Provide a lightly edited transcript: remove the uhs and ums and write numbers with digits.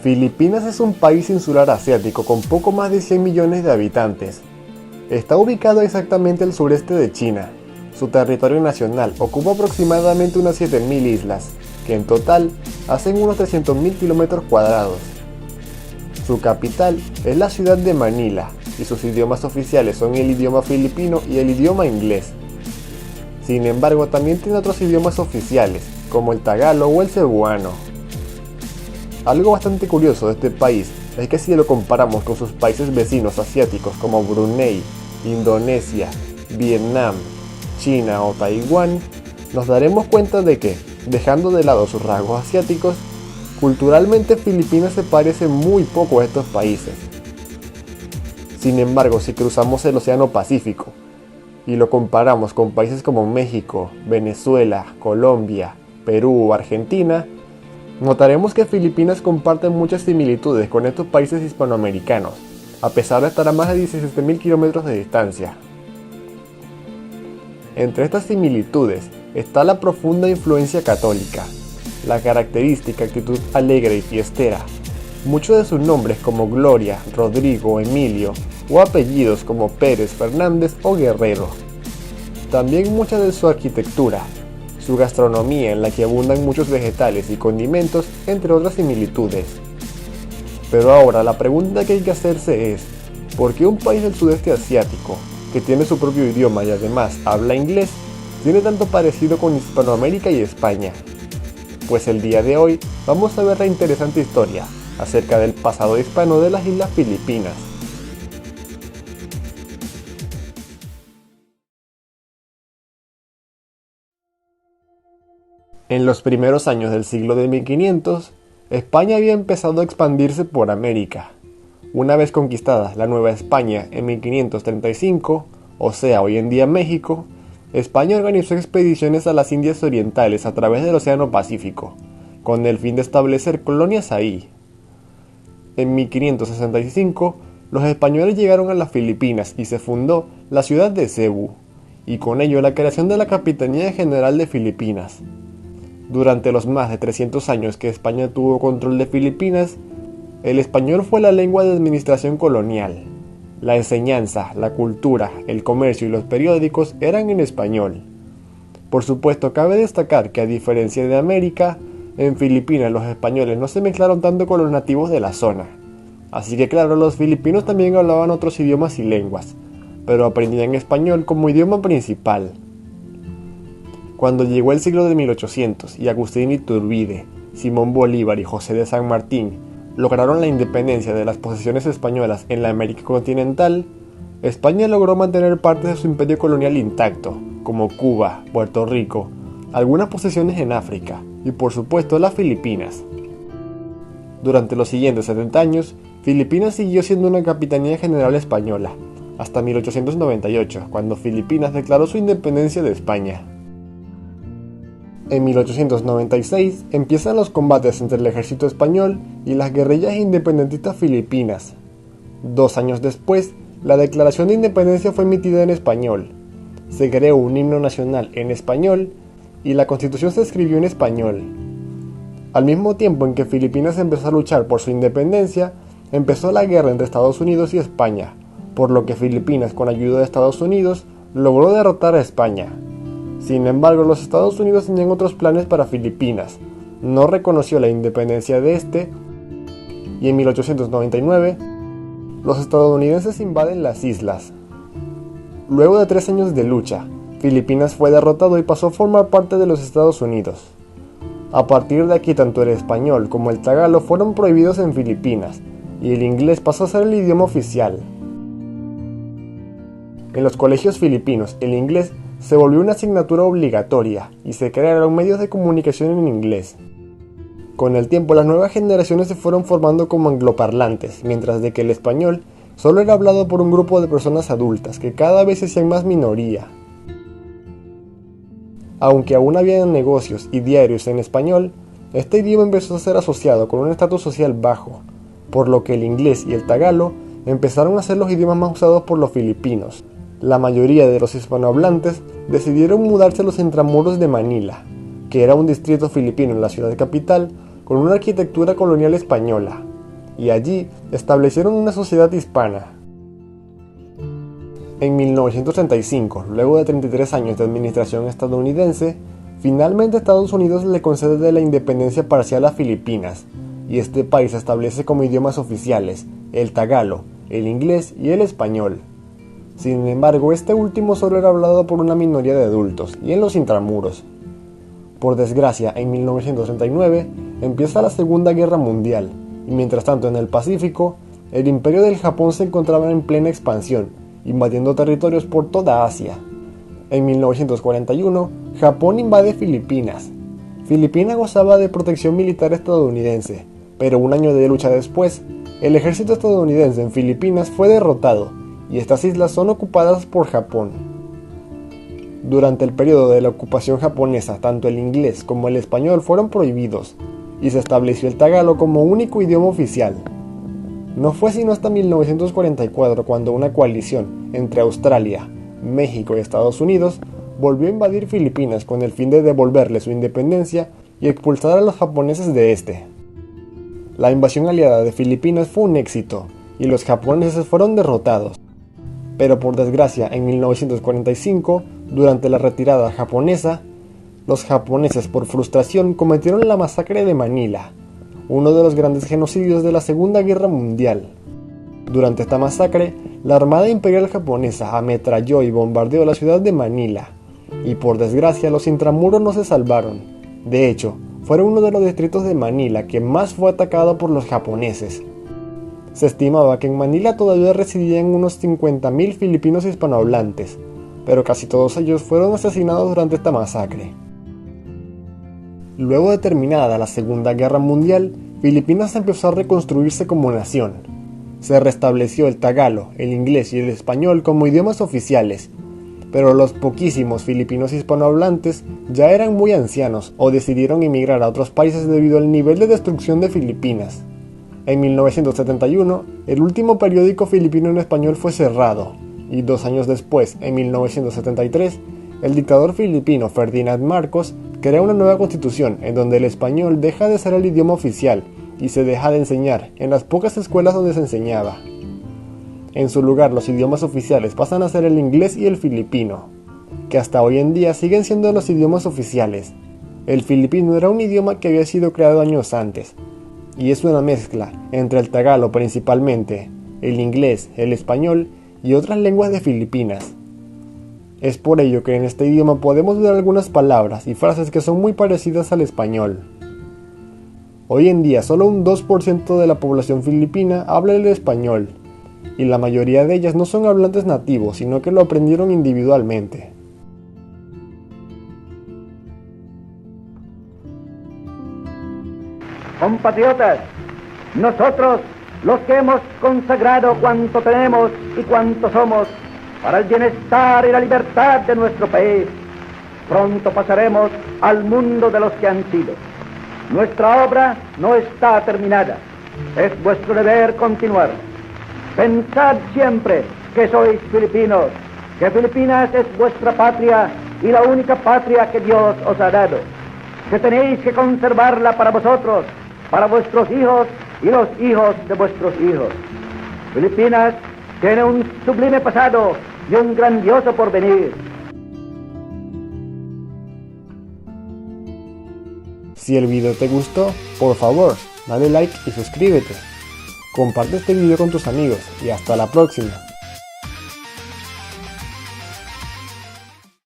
Filipinas es un país insular asiático con poco más de 100 millones de habitantes. Está ubicado exactamente al sureste de China. Su territorio nacional ocupa aproximadamente unas 7.000 islas, que en total hacen unos 300.000 kilómetros cuadrados. Su capital es la ciudad de Manila, y sus idiomas oficiales son el idioma filipino y el idioma inglés. Sin embargo, también tiene otros idiomas oficiales, como el tagalo o el cebuano. Algo bastante curioso de este país es que si lo comparamos con sus países vecinos asiáticos como Brunei, Indonesia, Vietnam, China o Taiwán, nos daremos cuenta de que, dejando de lado sus rasgos asiáticos, culturalmente Filipinas se parece muy poco a estos países. Sin embargo, si cruzamos el Océano Pacífico y lo comparamos con países como México, Venezuela, Colombia, Perú o Argentina, notaremos que Filipinas comparte muchas similitudes con estos países hispanoamericanos, a pesar de estar a más de 17.000 kilómetros de distancia. Entre estas similitudes está la profunda influencia católica, la característica actitud alegre y fiestera, muchos de sus nombres como Gloria, Rodrigo, Emilio, o apellidos como Pérez, Fernández o Guerrero. También mucha de su arquitectura, su gastronomía en la que abundan muchos vegetales y condimentos, entre otras similitudes. Pero ahora la pregunta que hay que hacerse es, ¿por qué un país del sudeste asiático, que tiene su propio idioma y además habla inglés, tiene tanto parecido con Hispanoamérica y España? Pues el día de hoy vamos a ver la interesante historia acerca del pasado hispano de las Islas Filipinas. En los primeros años del siglo de 1500, España había empezado a expandirse por América. Una vez conquistada la Nueva España en 1535, o sea, hoy en día México, España organizó expediciones a las Indias Orientales a través del Océano Pacífico, con el fin de establecer colonias ahí. En 1565, los españoles llegaron a las Filipinas y se fundó la ciudad de Cebu, y con ello la creación de la Capitanía General de Filipinas. Durante los más de 300 años que España tuvo control de Filipinas, el español fue la lengua de administración colonial. La enseñanza, la cultura, el comercio y los periódicos eran en español. Por supuesto, cabe destacar que a diferencia de América, en Filipinas los españoles no se mezclaron tanto con los nativos de la zona. Así que claro, los filipinos también hablaban otros idiomas y lenguas, pero aprendían español como idioma principal. Cuando llegó el siglo de 1800 y Agustín Iturbide, Simón Bolívar y José de San Martín lograron la independencia de las posesiones españolas en la América continental, España logró mantener partes de su imperio colonial intacto, como Cuba, Puerto Rico, algunas posesiones en África y por supuesto las Filipinas. Durante los siguientes 70 años, Filipinas siguió siendo una capitanía general española, hasta 1898, cuando Filipinas declaró su independencia de España. En 1896 empiezan los combates entre el ejército español y las guerrillas independentistas filipinas. 2 años después, la declaración de independencia fue emitida en español. Se creó un himno nacional en español y la constitución se escribió en español. Al mismo tiempo en que Filipinas empezó a luchar por su independencia, empezó la guerra entre Estados Unidos y España, por lo que Filipinas, con ayuda de Estados Unidos, logró derrotar a España. Sin embargo, los Estados Unidos tenían otros planes para Filipinas, no reconoció la independencia de este, y en 1899, los estadounidenses invaden las islas. Luego de 3 años de lucha, Filipinas fue derrotado y pasó a formar parte de los Estados Unidos. A partir de aquí, tanto el español como el tagalo fueron prohibidos en Filipinas, y el inglés pasó a ser el idioma oficial. En los colegios filipinos, el inglés se volvió una asignatura obligatoria y se crearon medios de comunicación en inglés. Con el tiempo, las nuevas generaciones se fueron formando como angloparlantes, mientras de que el español solo era hablado por un grupo de personas adultas que cada vez se hacían más minoría. Aunque aún había negocios y diarios en español, este idioma empezó a ser asociado con un estatus social bajo, por lo que el inglés y el tagalo empezaron a ser los idiomas más usados por los filipinos. La mayoría de los hispanohablantes decidieron mudarse a los intramuros de Manila, que era un distrito filipino en la ciudad capital con una arquitectura colonial española, y allí establecieron una sociedad hispana. En 1935, luego de 33 años de administración estadounidense, finalmente Estados Unidos le concede la independencia parcial a Filipinas, y este país establece como idiomas oficiales el tagalo, el inglés y el español. Sin embargo, este último solo era hablado por una minoría de adultos y en los intramuros. Por desgracia, en 1939 empieza la Segunda Guerra Mundial, y mientras tanto en el Pacífico, el Imperio del Japón se encontraba en plena expansión, invadiendo territorios por toda Asia. En 1941, Japón invade Filipinas. Filipinas gozaba de protección militar estadounidense, pero un año de lucha después, el ejército estadounidense en Filipinas fue derrotado, y estas islas son ocupadas por Japón. Durante el periodo de la ocupación japonesa, tanto el inglés como el español fueron prohibidos, y se estableció el tagalo como único idioma oficial. No fue sino hasta 1944 cuando una coalición entre Australia, México y Estados Unidos volvió a invadir Filipinas con el fin de devolverle su independencia y expulsar a los japoneses de este. La invasión aliada de Filipinas fue un éxito, y los japoneses fueron derrotados. Pero por desgracia, en 1945, durante la retirada japonesa, los japoneses por frustración cometieron la masacre de Manila, uno de los grandes genocidios de la Segunda Guerra Mundial. Durante esta masacre, la Armada Imperial japonesa ametralló y bombardeó la ciudad de Manila, y por desgracia los intramuros no se salvaron. De hecho, fueron uno de los distritos de Manila que más fue atacado por los japoneses. Se estimaba que en Manila todavía residían unos 50.000 filipinos hispanohablantes, pero casi todos ellos fueron asesinados durante esta masacre. Luego de terminada la Segunda Guerra Mundial, Filipinas empezó a reconstruirse como nación. Se restableció el tagalo, el inglés y el español como idiomas oficiales, pero los poquísimos filipinos hispanohablantes ya eran muy ancianos o decidieron emigrar a otros países debido al nivel de destrucción de Filipinas. En 1971, el último periódico filipino en español fue cerrado, y 2 años después, en 1973, el dictador filipino Ferdinand Marcos crea una nueva constitución en donde el español deja de ser el idioma oficial y se deja de enseñar en las pocas escuelas donde se enseñaba. En su lugar, los idiomas oficiales pasan a ser el inglés y el filipino, que hasta hoy en día siguen siendo los idiomas oficiales. El filipino era un idioma que había sido creado años antes, y es una mezcla entre el tagalo principalmente, el inglés, el español y otras lenguas de Filipinas. Es por ello que en este idioma podemos ver algunas palabras y frases que son muy parecidas al español. Hoy en día solo un 2% de la población filipina habla el español, y la mayoría de ellas no son hablantes nativos, sino que lo aprendieron individualmente. Compatriotas, nosotros, los que hemos consagrado cuanto tenemos y cuanto somos para el bienestar y la libertad de nuestro país, pronto pasaremos al mundo de los que han sido. Nuestra obra no está terminada, es vuestro deber continuar. Pensad siempre que sois filipinos, que Filipinas es vuestra patria y la única patria que Dios os ha dado, que tenéis que conservarla para vosotros, para vuestros hijos y los hijos de vuestros hijos. Filipinas tiene un sublime pasado y un grandioso porvenir. Si el video te gustó, por favor, dale like y suscríbete. Comparte este video con tus amigos y hasta la próxima.